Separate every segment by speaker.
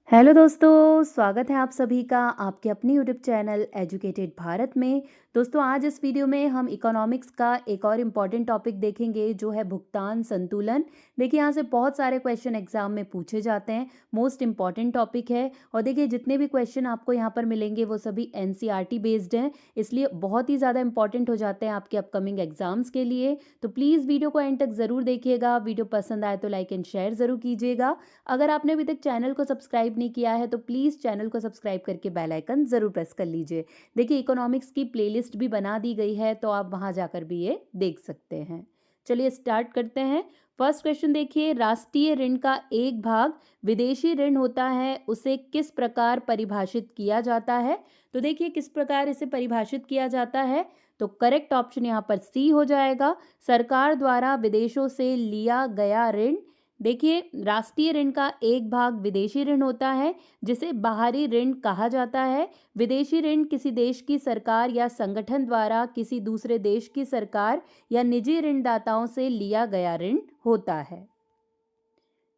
Speaker 1: Hello दोस्तों, स्वागत है आप सभी का आपके अपने यूट्यूब चैनल एजुकेटेड भारत में। दोस्तों, आज इस वीडियो में हम इकोनॉमिक्स का एक और इम्पॉर्टेंट टॉपिक देखेंगे जो है भुगतान संतुलन। देखिए, यहाँ से बहुत सारे क्वेश्चन एग्जाम में पूछे जाते हैं। मोस्ट इम्पॉर्टेंट टॉपिक है और देखिए जितने भी क्वेश्चन आपको यहाँ पर मिलेंगे वो सभी एनसीईआरटी बेस्ड हैं, इसलिए बहुत ही ज़्यादा इंपॉर्टेंट हो जाते हैं आपके अपकमिंग एग्जाम्स के लिए। तो प्लीज़ वीडियो को एंड तक ज़रूर देखिएगा। वीडियो पसंद आए तो लाइक एंड शेयर ज़रूर कीजिएगा। अगर आपने अभी तक चैनल को सब्सक्राइब नहीं किया है तो प्लीज़ चैनल को सब्सक्राइब करके बेल आइकन ज़रूर प्रेस कर लीजिए। देखिए, इकोनॉमिक्स की प्लेलिस्ट भी बना दी गई है तो आप वहां जाकर भी ये देख सकते हैं। चलिए स्टार्ट करते हैं। फर्स्ट क्वेश्चन देखिए, राष्ट्रीय ऋण का एक भाग विदेशी ऋण होता है, उसे किस प्रकार परिभाषित किया जाता है? तो देखिए किस प्रकार इसे परिभाषित किया जाता है, तो करेक्ट ऑप्शन यहाँ पर सी हो जाएगा, सरकार द्वारा विदेशों से लिया गया ऋण। देखिए, राष्ट्रीय ऋण का एक भाग विदेशी ऋण होता है जिसे बाहरी ऋण कहा जाता है। विदेशी ऋण किसी देश की सरकार या संगठन द्वारा किसी दूसरे देश की सरकार या निजी ऋणदाताओं से लिया गया ऋण होता है।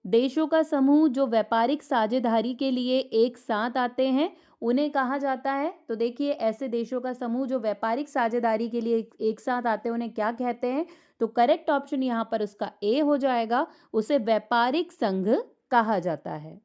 Speaker 1: देशों का समूह जो व्यापारिक साझेदारी के लिए एक साथ आते हैं उन्हें कहा जाता है। तो देखिए, ऐसे देशों का समूह जो व्यापारिक साझेदारी के लिए एक साथ आते हैं उन्हें क्या कहते हैं? तो करेक्ट ऑप्शन यहाँ पर उसका ए हो जाएगा, उसे व्यापारिक संघ कहा जाता है।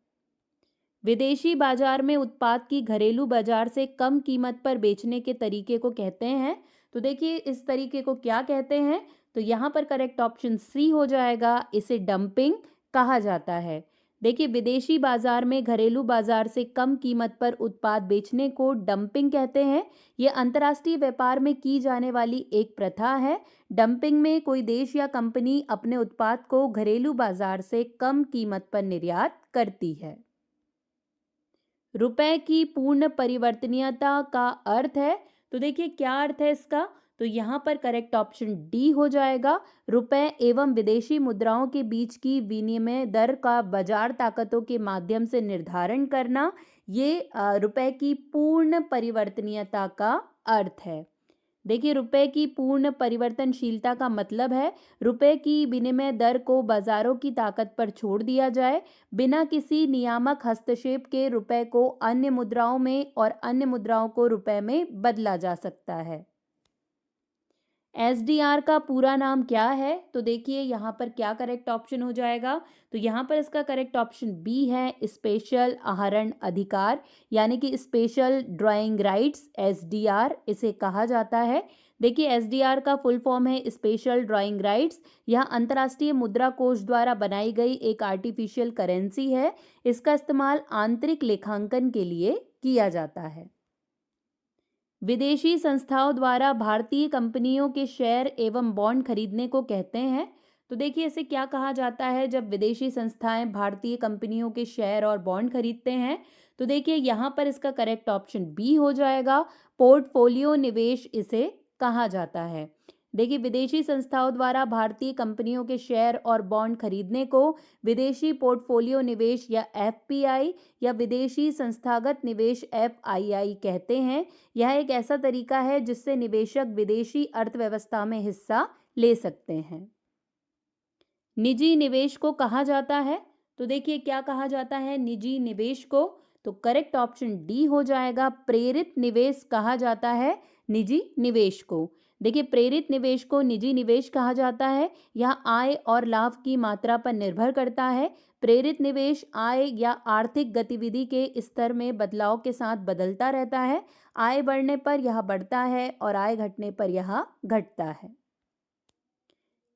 Speaker 1: विदेशी बाजार में उत्पाद की घरेलू बाजार से कम कीमत पर बेचने के तरीके को कहते हैं। तो देखिए इस तरीके को क्या कहते हैं? तो यहाँ पर करेक्ट ऑप्शन सी हो जाएगा, इसे डंपिंग कहा जाता है। देखिए, विदेशी बाजार में घरेलू बाजार से कम कीमत पर उत्पाद बेचने को डंपिंग कहते हैं। ये अंतर्राष्ट्रीय व्यापार में की जाने वाली एक प्रथा है। डंपिंग में कोई देश या कंपनी अपने उत्पाद को घरेलू बाजार से कम कीमत पर निर्यात करती है। रुपए की पूर्ण परिवर्तनीयता का अर्थ है। तो देखिए क्या अर्थ है इसका? तो यहाँ पर करेक्ट ऑप्शन डी हो जाएगा, रुपए एवं विदेशी मुद्राओं के बीच की विनिमय दर का बाजार ताकतों के माध्यम से निर्धारण करना, ये रुपए की पूर्ण परिवर्तनीयता का अर्थ है। देखिए, रुपए की पूर्ण परिवर्तनशीलता का मतलब है रुपए की विनिमय दर को बाजारों की ताकत पर छोड़ दिया जाए, बिना किसी नियामक हस्तक्षेप के रुपए को अन्य मुद्राओं में और अन्य मुद्राओं को रुपए में बदला जा सकता है। एसडीआर का पूरा नाम क्या है? तो देखिए यहाँ पर क्या करेक्ट ऑप्शन हो जाएगा? तो यहाँ पर इसका करेक्ट ऑप्शन बी है, स्पेशल आहरण अधिकार, यानी कि स्पेशल ड्राइंग राइट्स, एसडीआर इसे कहा जाता है। देखिए, एसडीआर का फुल फॉर्म है स्पेशल ड्राइंग राइट्स। यह अंतर्राष्ट्रीय मुद्रा कोष द्वारा बनाई गई एक आर्टिफिशियल करेंसी है। इसका इस्तेमाल आंतरिक लेखांकन के लिए किया जाता है। विदेशी संस्थाओं द्वारा भारतीय कंपनियों के शेयर एवं बॉन्ड खरीदने को कहते हैं। तो देखिए इसे क्या कहा जाता है जब विदेशी संस्थाएं भारतीय कंपनियों के शेयर और बॉन्ड खरीदते हैं? तो देखिए यहाँ पर इसका करेक्ट ऑप्शन बी हो जाएगा, पोर्टफोलियो निवेश इसे कहा जाता है। देखिए, विदेशी संस्थाओं द्वारा भारतीय कंपनियों के शेयर और बॉन्ड खरीदने को विदेशी पोर्टफोलियो निवेश या एफपीआई या विदेशी संस्थागत निवेश एफआईआई कहते हैं। यह एक ऐसा तरीका है जिससे निवेशक विदेशी अर्थव्यवस्था में हिस्सा ले सकते हैं। निजी निवेश को कहा जाता है। तो देखिए क्या कहा जाता है निजी निवेश को? तो करेक्ट ऑप्शन डी हो जाएगा, प्रेरित निवेश कहा जाता है निजी निवेश को। देखिए, प्रेरित निवेश को निजी निवेश कहा जाता है। यह आय और लाभ की मात्रा पर निर्भर करता है। प्रेरित निवेश आय या आर्थिक गतिविधि के स्तर में बदलाव के साथ बदलता रहता है। आय बढ़ने पर यह बढ़ता है और आय घटने पर यह घटता है।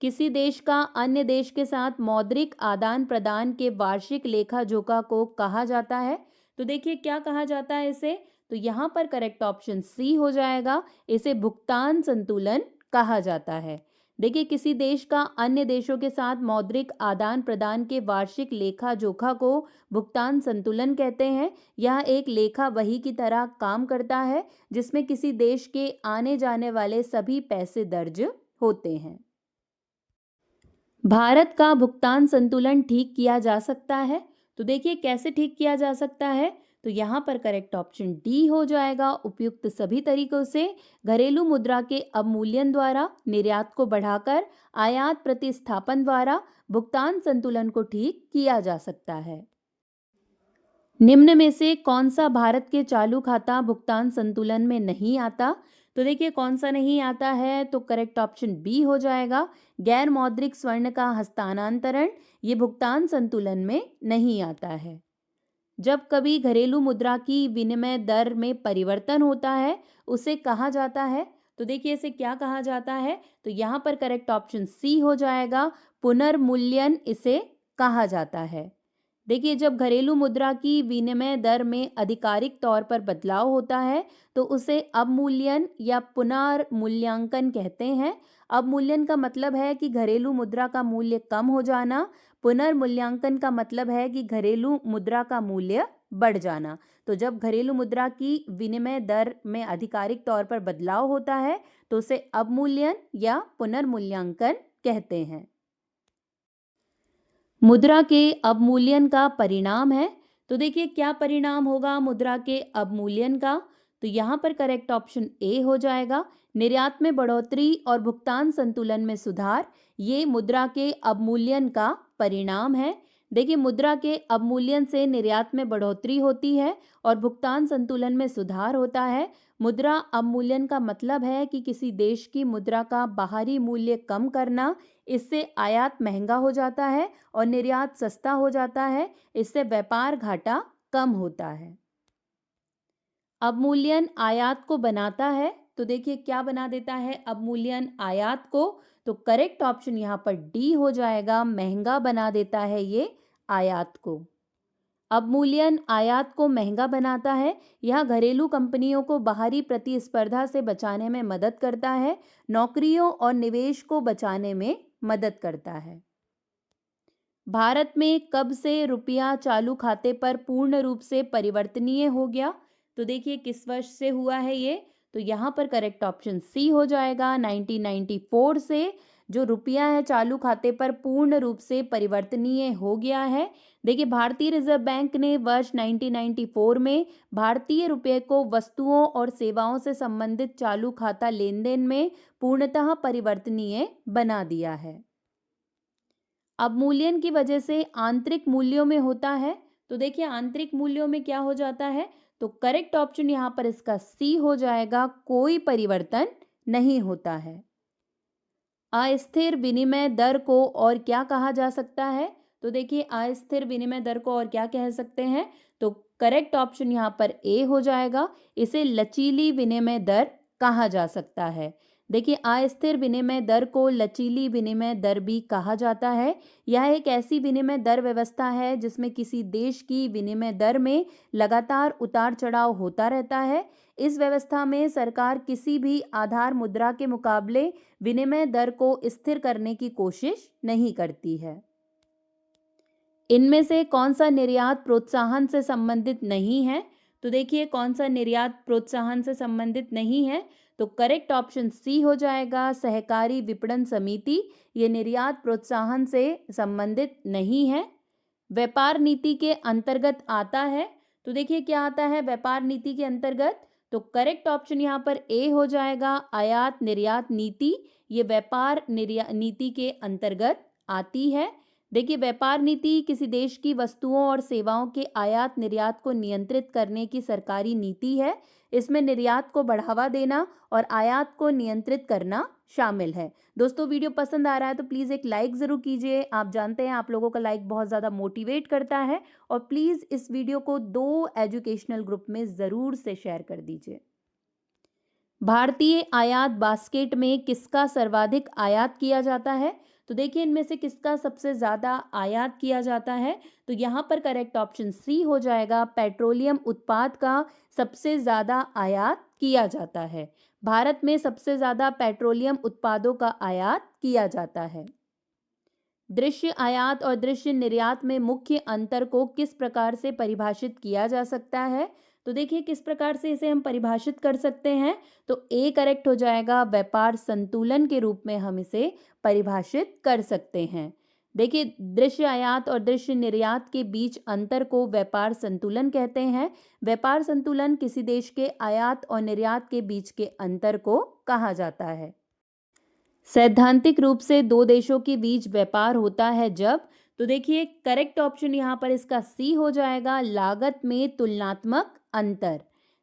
Speaker 1: किसी देश का अन्य देश के साथ मौद्रिक आदान प्रदान के वार्षिक लेखा जोखा को कहा जाता है। तो देखिए क्या कहा जाता है इसे? तो यहाँ पर करेक्ट ऑप्शन सी हो जाएगा, इसे भुगतान संतुलन कहा जाता है। देखिए, किसी देश का अन्य देशों के साथ मौद्रिक आदान प्रदान के वार्षिक लेखा जोखा को भुगतान संतुलन कहते हैं। यह एक लेखा बही की तरह काम करता है जिसमें किसी देश के आने जाने वाले सभी पैसे दर्ज होते हैं। भारत का भुगतान संतुलन ठीक किया जा सकता है। तो देखिए कैसे ठीक किया जा सकता है? तो यहाँ पर करेक्ट ऑप्शन डी हो जाएगा, उपयुक्त सभी तरीकों से घरेलू मुद्रा के अवमूल्यन द्वारा, निर्यात को बढ़ाकर, आयात प्रतिस्थापन द्वारा भुगतान संतुलन को ठीक किया जा सकता है। निम्न में से कौन सा भारत के चालू खाता भुगतान संतुलन में नहीं आता? तो देखिए कौन सा नहीं आता है, तो करेक्ट ऑप्शन बी हो जाएगा। गैर मौद्रिक स्वर्ण का हस्तांतरण ये भुगतान संतुलन में नहीं आता है। जब कभी घरेलू मुद्रा की विनिमय दर में परिवर्तन होता है उसे कहा जाता है। तो देखिए इसे क्या कहा जाता है, तो यहाँ पर करेक्ट ऑप्शन सी हो जाएगा, पुनर्मूल्यन इसे कहा जाता है। देखिए जब घरेलू मुद्रा की विनिमय दर में आधिकारिक तौर पर बदलाव होता है तो उसे अवमूल्यन या पुनर्मूल्यांकन कहते हैं। अवमूल्यन का मतलब है कि घरेलू मुद्रा का मूल्य कम हो जाना, पुनर्मूल्यांकन का मतलब है कि घरेलू मुद्रा का मूल्य बढ़ जाना। तो जब घरेलू मुद्रा की विनिमय दर में आधिकारिक तौर पर बदलाव होता है तो उसे अवमूल्यन या पुनर्मूल्यांकन कहते हैं। मुद्रा के अवमूल्यन का परिणाम है, तो देखिए क्या परिणाम होगा मुद्रा के अवमूल्यन का, तो यहाँ पर करेक्ट ऑप्शन ए हो जाएगा, निर्यात में बढ़ोतरी और भुगतान संतुलन में सुधार, ये मुद्रा के अवमूल्यन का परिणाम है। देखिए मुद्रा के अवमूल्यन से निर्यात में बढ़ोतरी होती है और भुगतान संतुलन में सुधार होता है। मुद्रा अवमूल्यन का मतलब है कि किसी देश की मुद्रा का बाहरी मूल्य कम करना, इससे आयात महंगा हो जाता है और निर्यात सस्ता हो जाता है, इससे व्यापार घाटा कम होता है। अवमूल्यन आयात को बनाता है, तो देखिए क्या बना देता है अवमूल्यन आयात को, तो करेक्ट ऑप्शन यहाँ पर डी हो जाएगा, महंगा बना देता है ये आयात को। अवमूल्यन आयात को महंगा बनाता है। यह घरेलू कंपनियों को बाहरी प्रतिस्पर्धा से बचाने में मदद करता है, नौकरियों और निवेश को बचाने में मदद करता है। भारत में कब से रुपया चालू खाते पर पूर्ण रूप से परिवर्तनीय हो गया? तो देखिए किस वर्ष से हुआ है ये, तो यहाँ पर करेक्ट ऑप्शन सी हो जाएगा, 1994 से जो रुपया है चालू खाते पर पूर्ण रूप से परिवर्तनीय हो गया है। देखिए भारतीय रिजर्व बैंक ने वर्ष 1994 में भारतीय रुपये को वस्तुओं और सेवाओं से संबंधित चालू खाता लेन देन में पूर्णतः परिवर्तनीय बना दिया है। अवमूल्यन की वजह से आंतरिक मूल्यों में होता है, तो देखिए आंतरिक मूल्यों में क्या हो जाता है, तो करेक्ट ऑप्शन यहाँ पर इसका सी हो जाएगा, कोई परिवर्तन नहीं होता है। अस्थिर विनिमय दर को और क्या कहा जा सकता है, तो देखिए अस्थिर विनिमय दर को और क्या कह सकते हैं, तो करेक्ट ऑप्शन यहाँ पर ए हो जाएगा, इसे लचीली विनिमय दर कहा जा सकता है। देखिए अस्थिर विनिमय दर को लचीली विनिमय दर भी कहा जाता है। यह एक ऐसी विनिमय दर व्यवस्था है जिसमें किसी देश की विनिमय दर में लगातार उतार चढ़ाव होता रहता है। इस व्यवस्था में सरकार किसी भी आधार मुद्रा के मुकाबले विनिमय दर को स्थिर करने की कोशिश नहीं करती है। इनमें से कौन सा निर्यात प्रोत्साहन से संबंधित नहीं है, तो देखिए कौन सा निर्यात प्रोत्साहन से संबंधित नहीं है, तो करेक्ट ऑप्शन सी हो जाएगा, सहकारी विपणन समिति, ये निर्यात प्रोत्साहन से संबंधित नहीं है। व्यापार नीति के अंतर्गत आता है, तो देखिए क्या आता है व्यापार नीति के अंतर्गत, तो करेक्ट ऑप्शन यहाँ पर ए हो जाएगा, आयात निर्यात नीति, ये व्यापार नीति के अंतर्गत आती है। देखिए व्यापार नीति किसी देश की वस्तुओं और सेवाओं के आयात निर्यात को नियंत्रित करने की सरकारी नीति है। इसमें निर्यात को बढ़ावा देना और आयात को नियंत्रित करना शामिल है। दोस्तों वीडियो पसंद आ रहा है तो प्लीज़ एक लाइक ज़रूर कीजिए। आप जानते हैं आप लोगों का लाइक बहुत ज़्यादा मोटिवेट करता है, और प्लीज़ इस वीडियो को 2 एजुकेशनल ग्रुप में ज़रूर से शेयर कर दीजिए। भारतीय आयात बास्केट में किसका सर्वाधिक आयात किया जाता है, तो देखिए इनमें से किसका सबसे ज़्यादा आयात किया जाता है, तो यहाँ पर करेक्ट ऑप्शन सी हो जाएगा, पेट्रोलियम उत्पाद का सबसे ज़्यादा आयात किया जाता है। भारत में सबसे ज़्यादा पेट्रोलियम उत्पादों का आयात किया जाता है। दृश्य आयात और दृश्य निर्यात में मुख्य अंतर को किस प्रकार से परिभाषित किया जा सकता है, तो देखिए किस प्रकार से इसे हम परिभाषित कर सकते हैं, तो ए करेक्ट हो जाएगा, व्यापार संतुलन के रूप में हम इसे परिभाषित कर सकते हैं। देखिए दृश्य आयात और दृश्य निर्यात के बीच अंतर को व्यापार संतुलन कहते हैं। व्यापार संतुलन किसी देश के आयात और निर्यात के बीच के अंतर को कहा जाता है। सैद्धांतिक रूप से 2 देशों के बीच व्यापार होता है जब, तो देखिए करेक्ट ऑप्शन यहाँ पर इसका सी हो जाएगा, लागत में तुलनात्मक अंतर।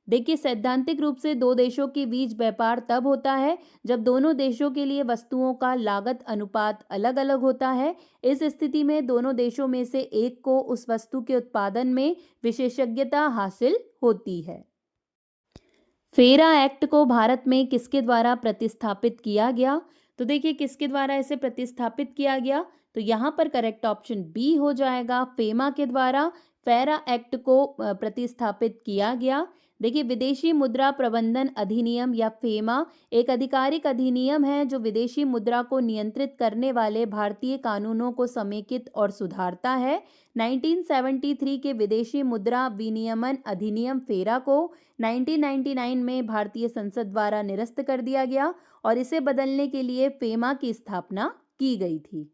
Speaker 1: देखिए सैद्धांतिक रूप से दो देशों के बीच व्यापार तब होता है जब दोनों देशों के लिए वस्तुओं का लागत अनुपात अलग अलग होता है। इस स्थिति में दोनों देशों में से एक को उस वस्तु के उत्पादन में विशेषज्ञता हासिल होती है। फेरा एक्ट को भारत में किसके द्वारा प्रतिस्थापित किया गया? तो देखिए किसके द्वारा इसे प्रतिस्थापित किया गया? तो यहाँ पर करेक्ट ऑप्शन बी हो जाएगा, फेमा के द्वारा फेरा एक्ट को प्रतिस्थापित किया गया। देखिए विदेशी मुद्रा प्रबंधन अधिनियम या फेमा एक आधिकारिक अधिनियम है जो विदेशी मुद्रा को नियंत्रित करने वाले भारतीय कानूनों को समेकित और सुधारता है। 1973 के विदेशी मुद्रा विनियमन अधिनियम फेरा को 1999 में भारतीय संसद द्वारा निरस्त कर दिया गया और इसे बदलने के लिए फेमा की स्थापना की गई थी।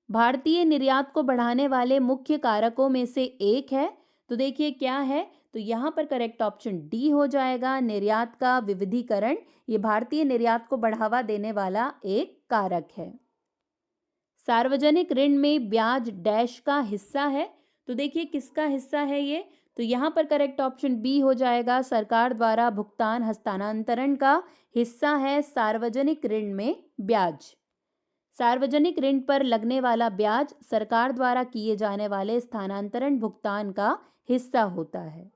Speaker 1: भारतीय निर्यात को बढ़ाने वाले मुख्य कारकों में से एक है, तो देखिए क्या है? तो यहाँ पर करेक्ट ऑप्शन डी हो जाएगा, निर्यात का विविधीकरण। ये भारतीय निर्यात को बढ़ावा देने वाला एक कारक है। सार्वजनिक ऋण में ब्याज डैश का हिस्सा है, तो देखिए किसका हिस्सा है ये? तो यहाँ पर करेक्ट ऑप्शन बी हो जाएगा, सरकार द्वारा भुगतान हस्तांतरण का हिस्सा है सार्वजनिक ऋण में ब्याज। सार्वजनिक ऋण पर लगने वाला ब्याज सरकार द्वारा किए जाने वाले स्थानांतरण भुगतान का हिस्सा होता है।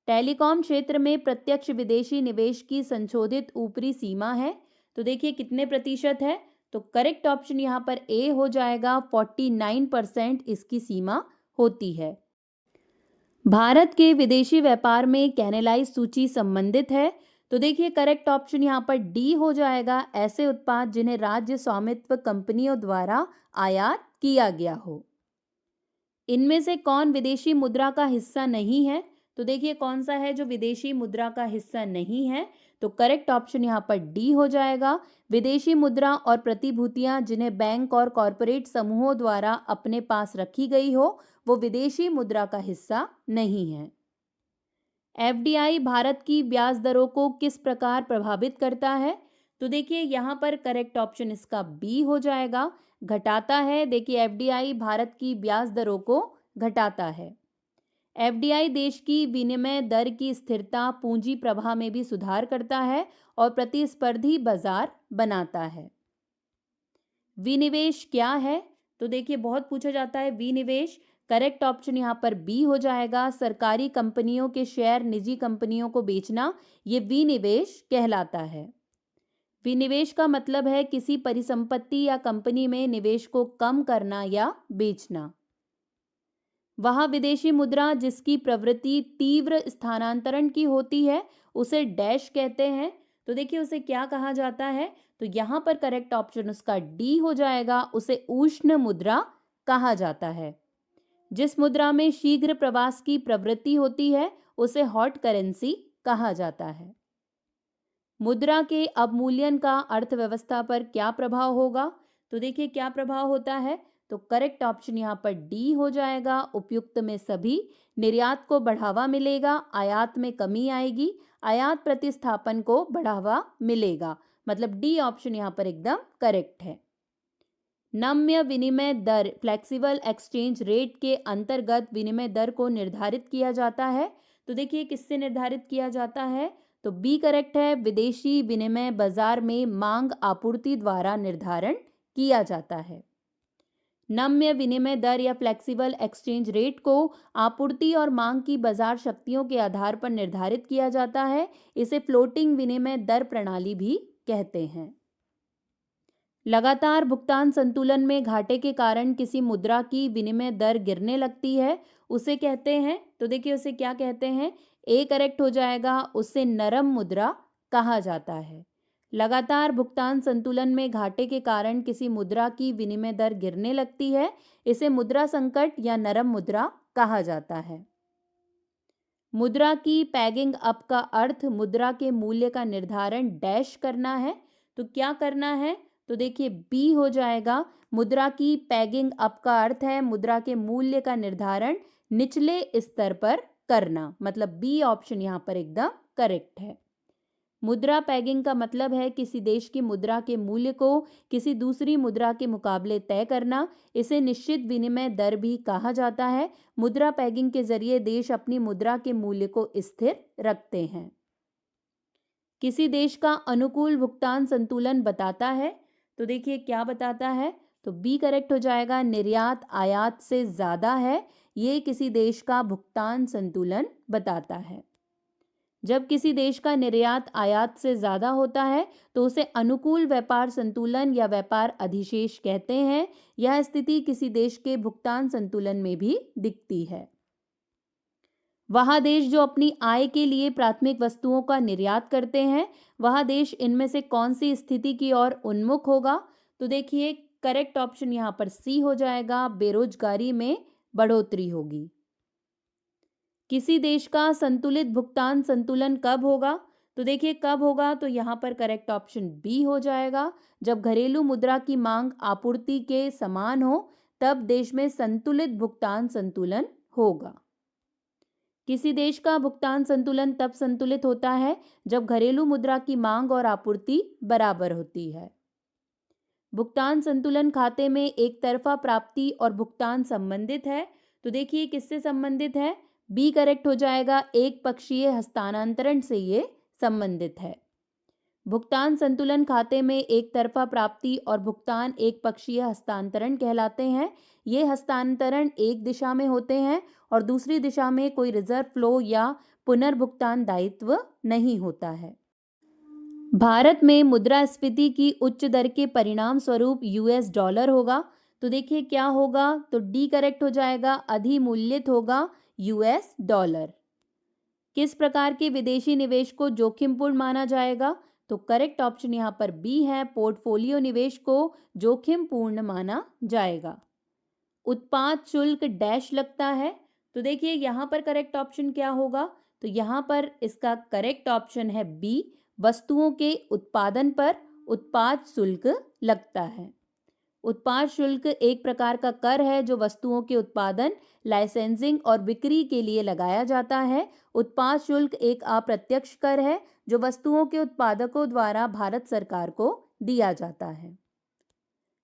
Speaker 1: टेलीकॉम क्षेत्र में प्रत्यक्ष विदेशी निवेश की संशोधित ऊपरी सीमा है, तो देखिए कितने प्रतिशत है? तो करेक्ट ऑप्शन यहाँ पर ए हो जाएगा, 49% इसकी सीमा होती है। भारत के विदेशी व्यापार में कैनेलाइज सूची संबंधित है, तो देखिए करेक्ट ऑप्शन यहाँ पर डी हो जाएगा, ऐसे उत्पाद जिन्हें राज्य स्वामित्व कंपनियों द्वारा आयात किया गया हो। इनमें से कौन विदेशी मुद्रा का हिस्सा नहीं है? तो देखिए कौन सा है जो विदेशी मुद्रा का हिस्सा नहीं है? तो करेक्ट ऑप्शन यहाँ पर डी हो जाएगा, विदेशी मुद्रा और प्रतिभूतियां जिन्हें बैंक और कॉरपोरेट समूहों द्वारा अपने पास रखी गई हो वो विदेशी मुद्रा का हिस्सा नहीं है। एफडीआई भारत की ब्याज दरों को किस प्रकार प्रभावित करता है? तो देखिए यहाँ पर करेक्ट ऑप्शन इसका बी हो जाएगा, घटाता है। देखिए एफडीआई भारत की ब्याज दरों को घटाता है। एफडीआई देश की विनिमय दर की स्थिरता, पूंजी प्रवाह में भी सुधार करता है और प्रतिस्पर्धी बाजार बनाता है। विनिवेश क्या है? तो देखिए बहुत पूछा जाता है विनिवेश। करेक्ट ऑप्शन यहाँ पर बी हो जाएगा, सरकारी कंपनियों के शेयर निजी कंपनियों को बेचना, ये विनिवेश कहलाता है। विनिवेश का मतलब है किसी परिसंपत्ति या कंपनी में निवेश को कम करना या बेचना। वह विदेशी मुद्रा जिसकी प्रवृत्ति तीव्र स्थानांतरण की होती है उसे डैश कहते हैं, तो देखिए उसे क्या कहा जाता है? तो यहाँ पर करेक्ट ऑप्शन उसका डी हो जाएगा, उसे उष्ण मुद्रा कहा जाता है। जिस मुद्रा में शीघ्र प्रवास की प्रवृत्ति होती है उसे हॉट करेंसी कहा जाता है। मुद्रा के अवमूल्यन का अर्थव्यवस्था पर क्या प्रभाव होगा? तो देखिए क्या प्रभाव होता है? तो करेक्ट ऑप्शन यहाँ पर डी हो जाएगा, उपयुक्त में सभी। निर्यात को बढ़ावा मिलेगा, आयात में कमी आएगी, आयात प्रतिस्थापन को बढ़ावा मिलेगा, मतलब डी ऑप्शन यहाँ पर एकदम करेक्ट है। नम्य विनिमय दर फ्लेक्सिबल एक्सचेंज रेट के अंतर्गत विनिमय दर को निर्धारित किया जाता है, तो देखिए किससे निर्धारित किया जाता है? तो बी करेक्ट है, विदेशी विनिमय बाजार में मांग आपूर्ति द्वारा निर्धारण किया जाता है। नम्य विनिमय दर या फ्लेक्सिबल एक्सचेंज रेट को आपूर्ति और मांग की बाजार शक्तियों के आधार पर निर्धारित किया जाता है। इसे फ्लोटिंग विनिमय दर प्रणाली भी कहते हैं। लगातार भुगतान संतुलन में घाटे के कारण किसी मुद्रा की विनिमय दर गिरने लगती है, उसे कहते हैं, तो देखिए उसे क्या कहते हैं? ए करेक्ट हो जाएगा, उसे नरम मुद्रा कहा जाता है। लगातार भुगतान संतुलन में घाटे के कारण किसी मुद्रा की विनिमय दर गिरने लगती है, इसे मुद्रा संकट या नरम मुद्रा कहा जाता है। मुद्रा की पैगिंग अप का अर्थ मुद्रा के मूल्य का निर्धारण डैश करना है, तो क्या करना है? तो देखिए बी हो जाएगा, मुद्रा की पैगिंग अप का अर्थ है मुद्रा के मूल्य का निर्धारण निचले स्तर पर करना, मतलब बी ऑप्शन यहाँ पर एकदम करेक्ट है। मुद्रा पैगिंग का मतलब है किसी देश की मुद्रा के मूल्य को किसी दूसरी मुद्रा के मुकाबले तय करना। इसे निश्चित विनिमय दर भी कहा जाता है। मुद्रा पैगिंग के जरिए देश अपनी मुद्रा के मूल्य को स्थिर रखते हैं। किसी देश का अनुकूल भुगतान संतुलन बताता है, तो देखिए क्या बताता है, तो बी करेक्ट हो जाएगा। निर्यात आयात से ज़्यादा है, ये किसी देश का भुगतान संतुलन बताता है। जब किसी देश का निर्यात आयात से ज़्यादा होता है तो उसे अनुकूल व्यापार संतुलन या व्यापार अधिशेष कहते हैं। यह स्थिति किसी देश के भुगतान संतुलन में भी दिखती है। वह देश जो अपनी आय के लिए प्राथमिक वस्तुओं का निर्यात करते हैं, वह देश इनमें से कौन सी स्थिति की ओर उन्मुख होगा, तो देखिए करेक्ट ऑप्शन यहाँ पर सी हो जाएगा, बेरोजगारी में बढ़ोतरी होगी। किसी देश का संतुलित भुगतान संतुलन कब होगा, तो देखिए कब होगा, तो यहाँ पर करेक्ट ऑप्शन बी हो जाएगा। जब घरेलू मुद्रा की मांग आपूर्ति के समान हो तब देश में संतुलित भुगतान संतुलन होगा। किसी देश का भुगतान संतुलन तब संतुलित होता है जब घरेलू मुद्रा की मांग और आपूर्ति बराबर होती है। भुगतान संतुलन खाते में एक तरफा प्राप्ति और भुगतान संबंधित है, तो देखिए किससे संबंधित है, बी करेक्ट हो जाएगा। एक पक्षीय हस्तांतरण से ये संबंधित है। भुगतान संतुलन खाते में एक तरफा प्राप्ति और भुगतान एक पक्षीय हस्तांतरण कहलाते हैं। ये हस्तांतरण एक दिशा में होते हैं और दूसरी दिशा में कोई रिजर्व फ्लो या पुनर्भुगतान दायित्व नहीं होता है। भारत में मुद्रास्फीति की उच्च दर के परिणाम स्वरूप यूएस डॉलर होगा, तो देखिए क्या होगा, तो डी करेक्ट हो जाएगा। अधिमूल्यित होगा यूएस डॉलर। किस प्रकार के विदेशी निवेश को जोखिमपूर्ण माना जाएगा, तो करेक्ट ऑप्शन यहाँ पर बी है। पोर्टफोलियो निवेश को जोखिमपूर्ण माना जाएगा। उत्पाद शुल्क डैश लगता है, तो देखिए यहाँ पर करेक्ट ऑप्शन क्या होगा, तो यहाँ पर इसका करेक्ट ऑप्शन है बी। वस्तुओं के उत्पादन पर उत्पाद शुल्क लगता है। उत्पाद शुल्क एक प्रकार का कर है जो वस्तुओं के उत्पादन, लाइसेंसिंग और बिक्री के लिए लगाया जाता है। उत्पाद शुल्क एक अप्रत्यक्ष कर है जो वस्तुओं के उत्पादकों द्वारा भारत सरकार को दिया जाता है।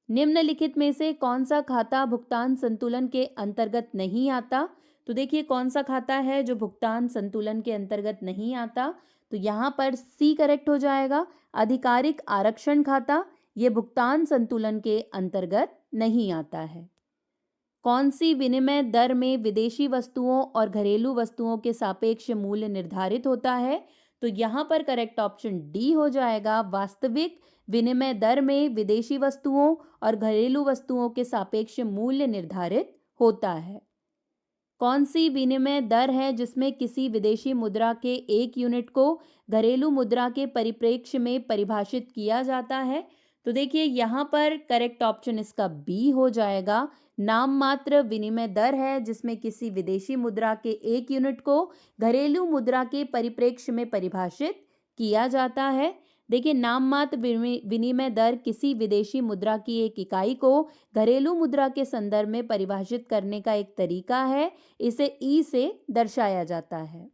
Speaker 1: निम्नलिखित में से कौन सा खाता भुगतान संतुलन के अंतर्गत नहीं आता, तो देखिए कौन सा खाता है जो भुगतान संतुलन के अंतर्गत नहीं आता, तो यहाँ पर सी करेक्ट हो जाएगा। आधिकारिक आरक्षण खाता, ये भुगतान संतुलन के अंतर्गत नहीं आता है। कौन सी विनिमय दर में विदेशी वस्तुओं और घरेलू वस्तुओं के सापेक्ष मूल्य निर्धारित होता है, तो यहाँ पर करेक्ट ऑप्शन डी हो जाएगा। वास्तविक विनिमय दर में विदेशी वस्तुओं और घरेलू वस्तुओं के सापेक्ष मूल्य निर्धारित होता है। कौन सी विनिमय दर है जिसमें किसी विदेशी मुद्रा के एक यूनिट को घरेलू मुद्रा के परिप्रेक्ष्य में परिभाषित किया जाता है, तो देखिए यहाँ पर करेक्ट ऑप्शन इसका बी हो जाएगा। नाम मात्र विनिमय दर है जिसमें किसी विदेशी मुद्रा के एक यूनिट को घरेलू मुद्रा के परिप्रेक्ष्य में परिभाषित किया जाता है। देखिए नाम मात्र विनिमय दर किसी विदेशी मुद्रा की एक इकाई को घरेलू मुद्रा के संदर्भ में परिभाषित करने का एक तरीका है। इसे ई से दर्शाया जाता है।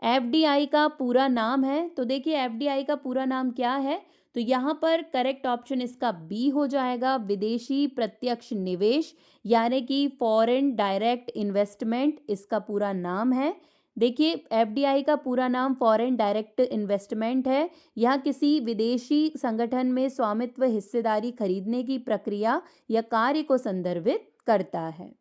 Speaker 1: एफडीआई का पूरा नाम है, तो देखिए एफडीआई का पूरा नाम क्या है, तो यहाँ पर करेक्ट ऑप्शन इसका बी हो जाएगा। विदेशी प्रत्यक्ष निवेश यानी कि फॉरेन डायरेक्ट इन्वेस्टमेंट इसका पूरा नाम है। देखिए एफडीआई का पूरा नाम फॉरेन डायरेक्ट इन्वेस्टमेंट है। यह किसी विदेशी संगठन में स्वामित्व हिस्सेदारी खरीदने की प्रक्रिया या कार्य को संदर्भित करता है।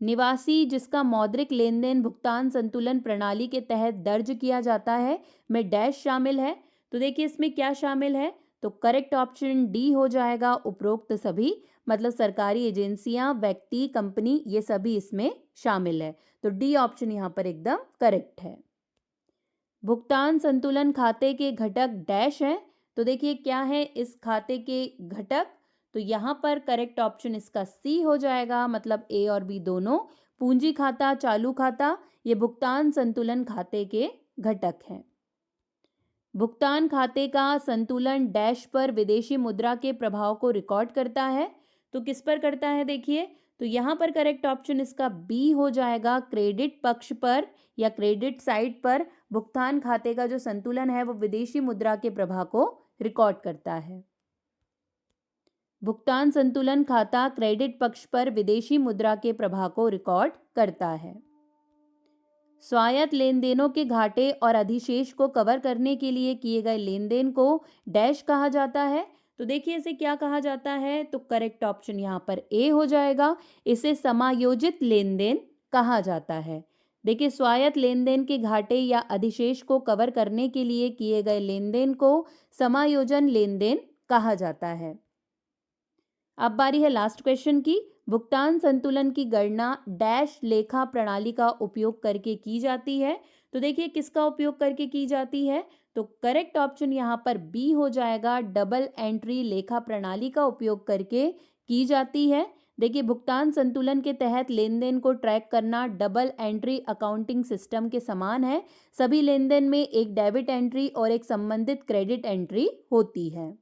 Speaker 1: निवासी जिसका मौद्रिक लेन देन भुगतान संतुलन प्रणाली के तहत दर्ज किया जाता है में डैश शामिल है, तो देखिए इसमें क्या शामिल है, तो करेक्ट ऑप्शन डी हो जाएगा। उपरोक्त सभी मतलब सरकारी एजेंसियां, व्यक्ति, कंपनी, ये सभी इसमें शामिल है, तो डी ऑप्शन यहाँ पर एकदम करेक्ट है। भुगतान संतुलन खाते के घटक डैश हैं, तो देखिए क्या है इस खाते के घटक, तो यहाँ पर करेक्ट ऑप्शन इसका सी हो जाएगा। मतलब ए और बी दोनों। पूंजी खाता, चालू खाता, ये भुगतान संतुलन खाते के घटक हैं। भुगतान खाते का संतुलन डैश पर विदेशी मुद्रा के प्रभाव को रिकॉर्ड करता है, तो किस पर करता है देखिए, तो यहाँ पर करेक्ट ऑप्शन इसका बी हो जाएगा। क्रेडिट पक्ष पर या क्रेडिट साइड पर भुगतान खाते का जो संतुलन है वो विदेशी मुद्रा के प्रवाह को रिकॉर्ड करता है। भुगतान संतुलन खाता क्रेडिट पक्ष पर विदेशी मुद्रा के प्रवाह को रिकॉर्ड करता है। स्वायत्त लेनदेनों के घाटे और अधिशेष को कवर करने के लिए किए गए लेनदेन को डैश कहा जाता है। तो देखिए इसे क्या कहा जाता है, तो करेक्ट ऑप्शन यहाँ पर ए हो जाएगा। इसे समायोजित लेनदेन कहा जाता है। देखिए स्वायत्त लेनदेन के घाटे या अधिशेष को कवर करने के लिए किए गए लेनदेन को समायोजन लेनदेन कहा जाता है। अब बारी है लास्ट क्वेश्चन की। भुगतान संतुलन की गणना डैश लेखा प्रणाली का उपयोग करके की जाती है। तो देखिए किसका उपयोग करके की जाती है, तो करेक्ट ऑप्शन यहाँ पर बी हो जाएगा। डबल एंट्री लेखा प्रणाली का उपयोग करके की जाती है। देखिए भुगतान संतुलन के तहत लेनदेन को ट्रैक करना डबल एंट्री अकाउंटिंग सिस्टम के समान है। सभी लेनदेन में एक डेबिट एंट्री और एक संबंधित क्रेडिट एंट्री होती है।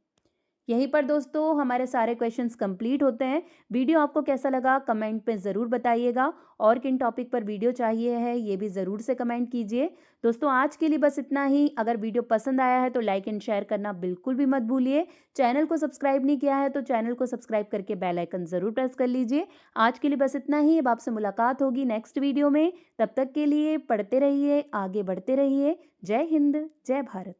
Speaker 1: यहीं पर दोस्तों हमारे सारे क्वेश्चंस कंप्लीट होते हैं। वीडियो आपको कैसा लगा कमेंट में ज़रूर बताइएगा, और किन टॉपिक पर वीडियो चाहिए है ये भी ज़रूर से कमेंट कीजिए। दोस्तों आज के लिए बस इतना ही। अगर वीडियो पसंद आया है तो लाइक एंड शेयर करना बिल्कुल भी मत भूलिए। चैनल को सब्सक्राइब नहीं किया है तो चैनल को सब्सक्राइब करके बेल आइकन ज़रूर प्रेस कर लीजिए। आज के लिए बस इतना ही। अब आपसे मुलाकात होगी नेक्स्ट वीडियो में। तब तक के लिए पढ़ते रहिए, आगे बढ़ते रहिए। जय हिंद, जय भारत।